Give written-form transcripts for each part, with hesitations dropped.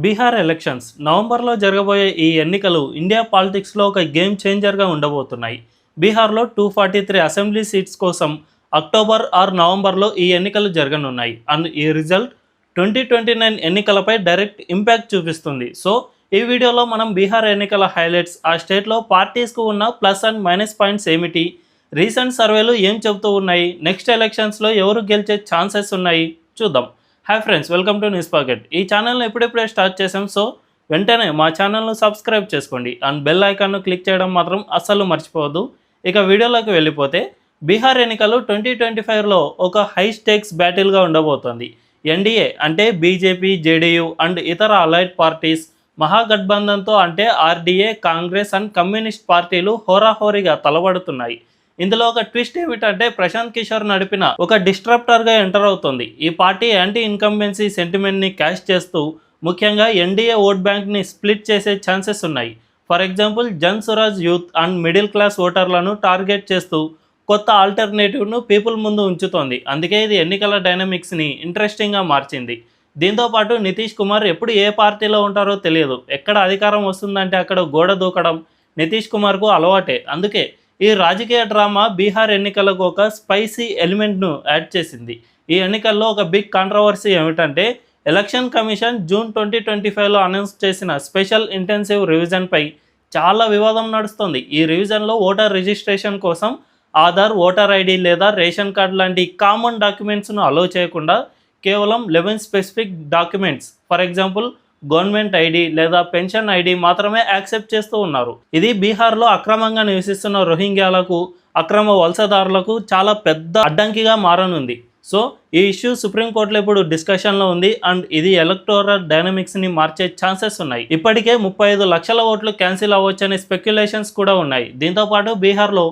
Bihar elections నవంబర్లో జరగబోయే ఈ ఎన్నికలు ఇండియా పాలిటిక్స్లో ఒక గేమ్ చేంజర్గా ఉండబోతున్నాయి. బీహార్లో 243 అసెంబ్లీ సీట్స్ కోసం అక్టోబర్ ఆర్ నవంబర్లో ఈ ఎన్నికలు జరగనున్నాయి. అండ్ ఈ రిజల్ట్ 2029 ఎన్నికలపై డైరెక్ట్ ఇంపాక్ట్ చూపిస్తుంది. సో ఈ వీడియోలో మనం బీహార్ ఎన్నికల హైలైట్స్, ఆ స్టేట్లో పార్టీస్కు ఉన్న ప్లస్ అండ్ మైనస్ పాయింట్స్ ఏమిటి, రీసెంట్ సర్వేలు ఏం చెబుతూ ఉన్నాయి, నెక్స్ట్ ఎలక్షన్స్లో ఎవరు గెలిచే ఛాన్సెస్ ఉన్నాయి చూద్దాం. Hi friends, welcome to news pocket. ఈ ఛానల్ని ఎప్పుడెప్పుడే స్టార్ట్ చేసాం, సో వెంటనే మా ఛానల్ను సబ్స్క్రైబ్ చేసుకోండి అండ్ బెల్ ఐకాన్ను క్లిక్ చేయడం మాత్రం అస్సలు మర్చిపోవద్దు. ఇక వీడియోలోకి వెళ్ళిపోతే, బీహార్ ఎన్నికలు 2025లో ఒక హై స్టేక్స్ బ్యాటిల్గా ఉండబోతోంది. ఎన్డీఏ అంటే బీజేపీ, జేడీయూ అండ్ ఇతర అలైడ్ పార్టీస్, మహాగఠబంధన్తో అంటే ఆర్డీఏ, కాంగ్రెస్ అండ్ కమ్యూనిస్ట్ పార్టీలు హోరాహోరీగా తలబడుతున్నాయి. ఇందులో ఒక ట్విస్ట్ ఏమిటంటే, ప్రశాంత్ కిషోర్ నడిపిన ఒక డిస్ట్రప్టర్గా ఎంటర్ అవుతుంది. ఈ పార్టీ యాంటీ ఇన్కంబెన్సీ సెంటిమెంట్ని క్యాష్ చేస్తూ ముఖ్యంగా ఎన్డీఏ ఓట్ బ్యాంక్ని స్ప్లిట్ చేసే ఛాన్సెస్ ఉన్నాయి. For example, Jan Swaraj youth and middle class ఓటర్లను టార్గెట్ చేస్తూ కొత్త ఆల్టర్నేటివ్ను పీపుల్ ముందు ఉంచుతోంది. అందుకే ఇది ఎన్నికల డైనమిక్స్ని ఇంట్రెస్టింగ్గా మార్చింది. దీంతోపాటు నితీష్ కుమార్ ఎప్పుడు ఏ పార్టీలో ఉంటారో తెలియదు. ఎక్కడ అధికారం వస్తుందంటే అక్కడ గోడ దూకడం నితీష్ కుమార్కు అలవాటే. అందుకే ఈ రాజకీయ డ్రామా బీహార్ ఎన్నికలకు ఒక స్పైసీ ఎలిమెంట్ను యాడ్ చేసింది. ఈ ఎన్నికల్లో ఒక బిగ్ కాంట్రవర్సీ ఏమిటంటే, ఎలక్షన్ కమిషన్ జూన్ 2025లో అనౌన్స్ చేసిన స్పెషల్ ఇంటెన్సివ్ రివిజన్పై చాలా వివాదం నడుస్తుంది. ఈ రివిజన్లో ఓటర్ రిజిస్ట్రేషన్ కోసం ఆధార్, ఓటర్ ఐడి లేదా రేషన్ కార్డ్ లాంటి కామన్ డాక్యుమెంట్స్ను అలో చేయకుండా కేవలం 11 specific documents, for example government ID లేదా పెన్షన్ ఐడి మాత్రమే యాక్సెప్ట్ చేస్తూ ఉన్నారు. ఇది బీహార్లో అక్రమంగా నివసిస్తున్న రోహింగ్యాలకు, అక్రమ వలసదారులకు చాలా పెద్ద అడ్డంకిగా మారనుంది. సో ఈ ఇష్యూ సుప్రీంకోర్టులో ఇప్పుడు డిస్కషన్లో ఉంది అండ్ ఇది ఎలక్టోరల్ డైనమిక్స్ని మార్చే ఛాన్సెస్ ఉన్నాయి. ఇప్పటికే 35 లక్షల ఓట్లు క్యాన్సిల్ అవ్వచ్చనే స్పెక్యులేషన్స్ కూడా ఉన్నాయి. దీంతోపాటు బీహార్లో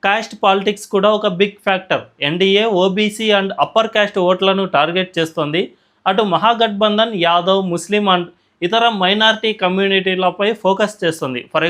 కాస్ట్ పాలిటిక్స్ కూడా ఒక big factor. NDA OBC and upper caste ఓట్లను టార్గెట్ చేస్తోంది. అటు మహాగఠబంధన్ యాదవ్, ముస్లిం అండ్ ఇతర మైనారిటీ కమ్యూనిటీలపై ఫోకస్ చేస్తుంది. ఫర్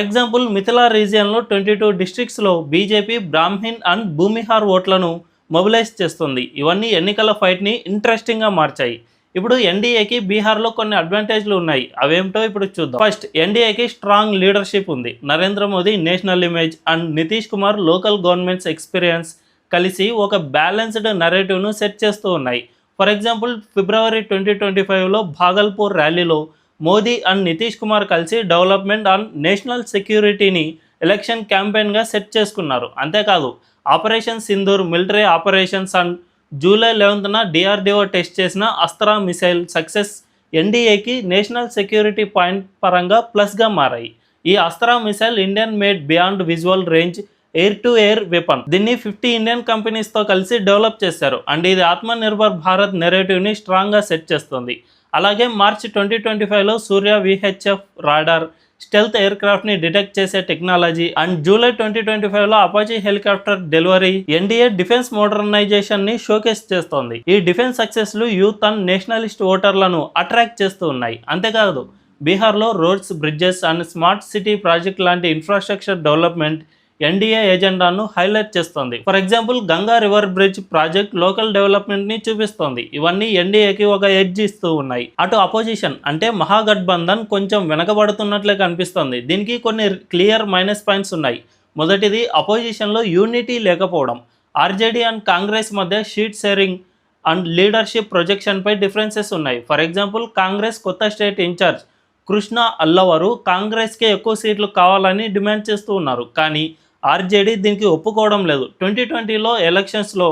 ఎగ్జాంపుల్ మిథిలా రీజియన్లో 22 డిస్ట్రిక్ట్స్లో బీజేపీ బ్రాహ్మిన్ అండ్ భూమిహార్ ఓట్లను మొబిలైజ్ చేస్తుంది. ఇవన్నీ ఎన్నికల ఫైట్ని ఇంట్రెస్టింగ్గా మార్చాయి. ఇప్పుడు ఎన్డీఏకి బీహార్లో కొన్ని అడ్వాంటేజ్లు ఉన్నాయి. అవేమిటో ఇప్పుడు చూద్దాం. ఫస్ట్, ఎన్డీఏకి స్ట్రాంగ్ లీడర్షిప్ ఉంది. Narendra Modi national image and Nitish Kumar local governments experience కలిసి ఒక బ్యాలెన్స్డ్ నరేటివ్ను సెట్ చేస్తూ ఉన్నాయి. ఫర్ ఎగ్జాంపుల్, ఫిబ్రవరి 2025లో భాగల్పూర్ ర్యాలీలో మోదీ అండ్ నితీష్ కుమార్ కలిసి డెవలప్మెంట్ అండ్ నేషనల్ సెక్యూరిటీని ఎలక్షన్ క్యాంపెయిన్గా సెట్ చేసుకున్నారు. అంతేకాదు, operation Sindoor military operations and July 11న డిఆర్డిఓ టెస్ట్ చేసిన అస్త్రా మిసైల్ సక్సెస్ ఎన్డీఏకి నేషనల్ సెక్యూరిటీ పాయింట్ పరంగా ప్లస్గా మారాయి. ఈ Astra missile Indian made beyond visual range air to air weapon. దీన్ని 50 ఇండియన్ కంపెనీస్తో కలిసి డెవలప్ చేశారు అండ్ ఇది ఆత్మనిర్భర్ భారత్ నెరేటివ్ని స్ట్రాంగ్గా సెట్ చేస్తుంది. అలాగే మార్చి 2025లో Surya VHF radar stealth air క్రాఫ్ట్ని డిటెక్ట్ చేసే టెక్నాలజీ అండ్ జూలై 2025లో Apache helicopter delivery NDA defence మోడర్నైజేషన్ని షోకేస్ చేస్తోంది. ఈ డిఫెన్స్ సక్సెస్లు యూత్ అండ్ నేషనలిస్ట్ ఓటర్లను అట్రాక్ట్ చేస్తూ ఉన్నాయి. అంతేకాదు, బీహార్లో roads, bridges and smart city project లాంటి ఇన్ఫ్రాస్ట్రక్చర్ డెవలప్మెంట్ ఎన్డీఏ ఎజెండాను హైలైట్ చేస్తోంది. For example, Ganga river bridge project local డెవలప్మెంట్ని చూపిస్తోంది. ఇవన్నీ ఎన్డీఏకి ఒక ఎడ్జ్ ఇస్తూ ఉన్నాయి. అటు అపోజిషన్ అంటే మహాగఠబంధన్ కొంచెం వెనకబడుతున్నట్లే కనిపిస్తోంది. దీనికి కొన్ని క్లియర్ మైనస్ పాయింట్స్ ఉన్నాయి. మొదటిది, అపోజిషన్లో యూనిటీ లేకపోవడం. ఆర్జేడీ అండ్ కాంగ్రెస్ మధ్య షీట్ షేరింగ్ అండ్ లీడర్షిప్ ప్రొజెక్షన్పై డిఫరెన్సెస్ ఉన్నాయి. ఫర్ ఎగ్జాంపుల్, కాంగ్రెస్ కొత్త స్టేట్ ఇన్ఛార్జ్ కృష్ణ అల్లవరు కాంగ్రెస్కే ఎక్కువ సీట్లు కావాలని డిమాండ్ చేస్తూ ఉన్నారు. కానీ ఆర్జేడీ దీనికి ఒప్పుకోవడం లేదు. 2020లో ఎలక్షన్స్లో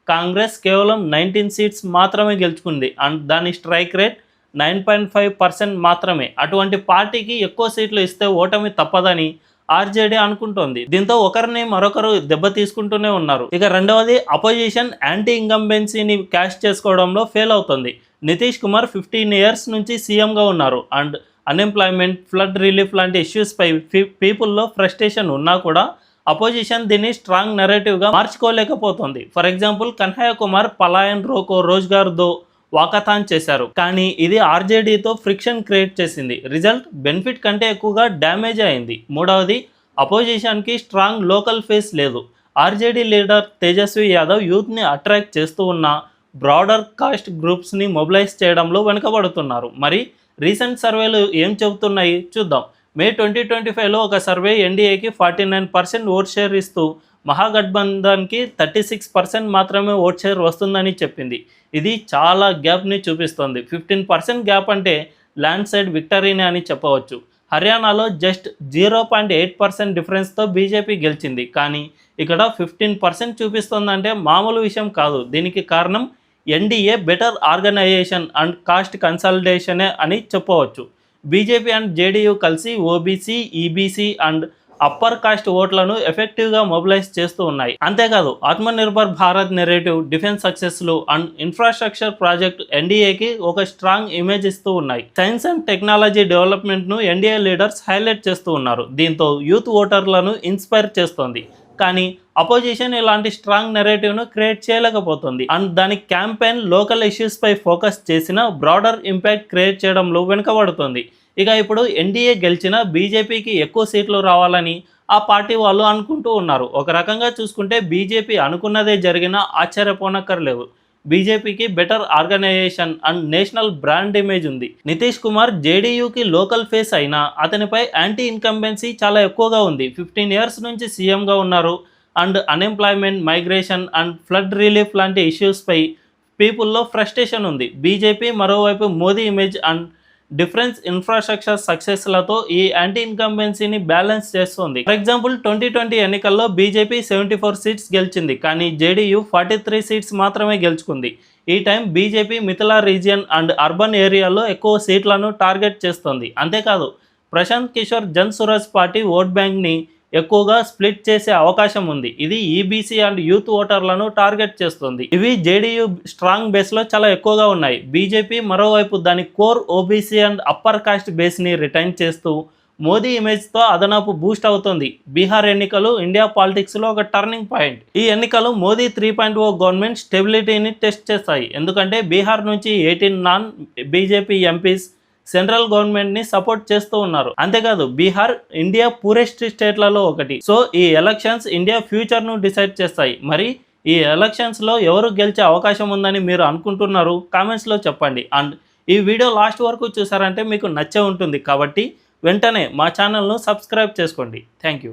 కాంగ్రెస్ కేవలం 19 సీట్స్ మాత్రమే గెలుచుకుంది అండ్ దాని స్ట్రైక్ రేట్ 9.5% మాత్రమే. అటువంటి పార్టీకి ఎక్కువ సీట్లు ఇస్తే ఓటమి తప్పదని ఆర్జేడీ అనుకుంటోంది. దీంతో ఒకరిని మరొకరు దెబ్బ తీసుకుంటూనే ఉన్నారు. ఇక రెండవది, అపోజిషన్ యాంటీ ఇంకంబెన్సీని క్యాష్ చేసుకోవడంలో ఫెయిల్ అవుతుంది. నితీష్ కుమార్ 15 ఇయర్స్ నుంచి సీఎంగా ఉన్నారు అండ్ అన్ఎంప్లాయ్మెంట్, ఫ్లడ్ రిలీఫ్ లాంటి ఇష్యూస్పై పీపుల్లో ఫ్రస్ట్రేషన్ ఉన్నా కూడా అపోజిషన్ దీన్ని స్ట్రాంగ్ నెరేటివ్గా మార్చుకోలేకపోతుంది. For example, Kanhaiya Kumar Palayan Roko Rozgar Do walkathon చేశారు, కానీ ఇది ఆర్జేడీతో ఫ్రిక్షన్ క్రియేట్ చేసింది. రిజల్ట్ బెనిఫిట్ కంటే ఎక్కువగా డ్యామేజ్ అయింది. మూడవది, అపోజిషన్కి స్ట్రాంగ్ లోకల్ ఫేస్ లేదు. ఆర్జేడీ లీడర్ తేజస్వి యాదవ్ యూత్ని అట్రాక్ట్ చేస్తూ ఉన్న బ్రాడర్ కాస్ట్ గ్రూప్స్ని మొబిలైజ్ చేయడంలో వెనుకబడుతున్నారు. మరి రీసెంట్ సర్వేలు ఏం చెబుతున్నాయి చూద్దాం. మే 2025లో ఒక సర్వే ఎన్డీఏకి 49% ఓట్ షేర్ ఇస్తూ మహాగఠబంధన్కి 36% మాత్రమే ఓట్ షేర్ వస్తుందని చెప్పింది. ఇది చాలా గ్యాప్ని చూపిస్తోంది. 15% గ్యాప్ అంటే ల్యాండ్ సైడ్ విక్టరీనే అని చెప్పవచ్చు. హర్యానాలో జస్ట్ 0.8% డిఫరెన్స్తో బీజేపీ గెలిచింది. కానీ ఇక్కడ 15% చూపిస్తుందంటే మామూలు విషయం కాదు. దీనికి కారణం ఎన్డీఏ బెటర్ ఆర్గనైజేషన్ అండ్ కాస్ట్ కన్సల్టేషనే అని చెప్పవచ్చు. బీజేపీ అండ్ జేడీయూ కలిసి OBC, EBC and upper caste ఓట్లను ఎఫెక్టివ్గా మొబిలైజ్ చేస్తూ ఉన్నాయి. అంతేకాదు ఆత్మనిర్భర్ భారత్ నెరేటివ్, డిఫెన్స్ సక్సెస్లు అండ్ ఇన్ఫ్రాస్ట్రక్చర్ ప్రాజెక్ట్ ఎన్డీఏకి ఒక స్ట్రాంగ్ ఇమేజ్ ఇస్తూ ఉన్నాయి. సైన్స్ అండ్ టెక్నాలజీ డెవలప్మెంట్ను ఎన్డీఏ లీడర్స్ హైలైట్ చేస్తూ ఉన్నారు. దీంతో యూత్ ఓటర్లను ఇన్స్పైర్ చేస్తోంది. కానీ అపోజిషన్ ఇలాంటి స్ట్రాంగ్ నెరేటివ్ను క్రియేట్ చేయలేకపోతుంది. అండ్ దాని క్యాంపెయిన్ లోకల్ ఇష్యూస్పై ఫోకస్ చేసిన బ్రాడర్ ఇంపాక్ట్ క్రియేట్ చేయడంలో వెనుకబడుతుంది. ఇక ఇప్పుడు ఎన్డీఏ గెలిచిన బీజేపీకి ఎక్కువ సీట్లు రావాలని ఆ పార్టీ వాళ్ళు అనుకుంటూ ఉన్నారు. ఒక రకంగా చూసుకుంటే బీజేపీ అనుకున్నదే జరిగినా ఆశ్చర్యపోనక్కర్లేవు. బీజేపీకి better organisation and national brand image ఉంది. నితీష్ కుమార్ జేడీయూకి లోకల్ ఫేస్ అయినా అతనిపై యాంటీ ఇన్కంబెన్సీ చాలా ఎక్కువగా ఉంది. 15 ఇయర్స్ నుంచి సీఎంగా ఉన్నారు. And unemployment, migration and flood relief లాంటి ఇష్యూస్పై పీపుల్లో ఫ్రస్ట్రేషన్ ఉంది. బీజేపీ మరోవైపు Modi image and difference infrastructure సక్సెస్లతో ఈ యాంటీ ఇన్కంబెన్సీని బ్యాలెన్స్ చేస్తుంది. ఫర్ ఎగ్జాంపుల్ 2020 ఎన్నికల్లో బీజేపీ 74 సీట్స్ గెలిచింది. కానీ జేడీయూ 43 సీట్స్ మాత్రమే గెలుచుకుంది. ఈ time BJP Mithila region and urban ఏరియాలో ఎక్కువ సీట్లను టార్గెట్ చేస్తోంది. అంతేకాదు ప్రశాంత్ కిషోర్ జన్ సురాజ్ పార్టీ ఓట్ బ్యాంక్ని ఎక్కువగా స్ప్లిట్ చేసే అవకాశం ఉంది. ఇది ఈబీసీ అండ్ యూత్ ఓటర్లను టార్గెట్ చేస్తుంది. ఇవి జేడీయూ స్ట్రాంగ్ బేస్లో చాలా ఎక్కువగా ఉన్నాయి. బీజేపీ మరోవైపు దాని core OBC and upper caste బేస్ని రిటైన్ చేస్తూ మోదీ ఇమేజ్తో అదనపు బూస్ట్ అవుతుంది. బీహార్ ఎన్నికలు ఇండియా పాలిటిక్స్లో ఒక టర్నింగ్ పాయింట్. ఈ ఎన్నికలు మోదీ 3.0 గవర్నమెంట్ స్టెబిలిటీని టెస్ట్ చేస్తాయి. ఎందుకంటే బీహార్ నుంచి 18 నాన్ బీజేపీ ఎంపీస్ సెంట్రల్ గవర్నమెంట్ని సపోర్ట్ చేస్తూ ఉన్నారు. అంతేకాదు బీహార్ ఇండియా పూరెస్ట్ స్టేట్లలో ఒకటి. సో ఈ ఎలక్షన్స్ ఇండియా ఫ్యూచర్ను డిసైడ్ చేస్తాయి. మరి ఈ ఎలక్షన్స్లో ఎవరు గెలిచే అవకాశం ఉందని మీరు అనుకుంటున్నారు? కామెంట్స్లో చెప్పండి. అండ్ ఈ వీడియో లాస్ట్ వరకు చూసారంటే మీకు నచ్చే ఉంటుంది. కాబట్టి వెంటనే మా ఛానల్ను సబ్స్క్రైబ్ చేసుకోండి. Thank you.